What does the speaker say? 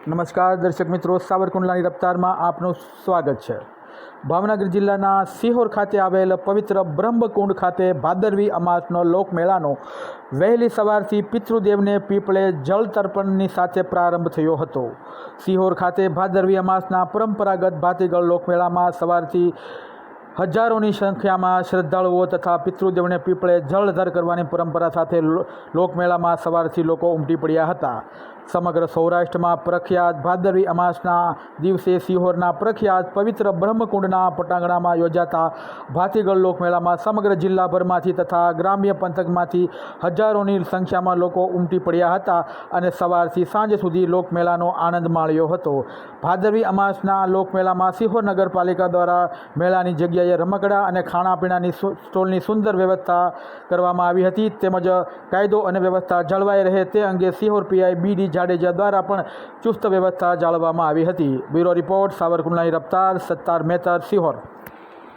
નમસ્કાર દર્શક મિત્રો, સાવરકુંડલાની રફતારમાં આપનું સ્વાગત છે। ભાવનગર જિલ્લાના સિહોર ખાતે આવેલ પવિત્ર બ્રહ્મકુંડ ખાતે ભાદરવી અમાસનો લોકમેળાનો વહેલી સવારથી પિતૃદેવને પીપળે જળ તર્પણની સાથે પ્રારંભ થયો હતો। સિહોર ખાતે ભાદરવી અમાસના પરંપરાગત ભાતીગળ લોકમેળામાં સવારથી હજારોની સંખ્યામાં શ્રદ્ધાળુઓ તથા પિતૃદેવને પીપળે જળધર કરવાની પરંપરા સાથે લોકમેળામાં સવારથી લોકો ઉમટી પડ્યા હતા। સમગ્ર સૌરાષ્ટ્રમાં પ્રખ્યાત ભાદરવી અમાસના દિવસે સિહોરના પ્રખ્યાત પવિત્ર બ્રહ્મકુંડના પટાંગણામાં યોજાતા ભાતીગળ લોકમેળામાં સમગ્ર જિલ્લાભરમાંથી તથા ગ્રામ્ય પંથકમાંથી હજારોની સંખ્યામાં લોકો ઉમટી પડ્યા હતા અને સવારથી સાંજ સુધી લોકમેળાનો આનંદ માણ્યો હતો। ભાદરવી અમાસના લોકમેળામાં સિહોર નગરપાલિકા દ્વારા મેળાની જગ્યાએ રમકડા અને ખાણાપીણાની સ્ટોલની સુંદર વ્યવસ્થા કરવામાં આવી હતી, તેમજ કાયદો અને વ્યવસ્થા જળવાઈ રહે તે અંગે સિહોર પીઆઈ બી.ડી. જાડેજા દ્વારા પણ ચુસ્ત વ્યવસ્થા જાળવવામાં આવી હતી। Bureau report, સાવરકુંડલાની રફતાર, Sattar Metar, Sihor.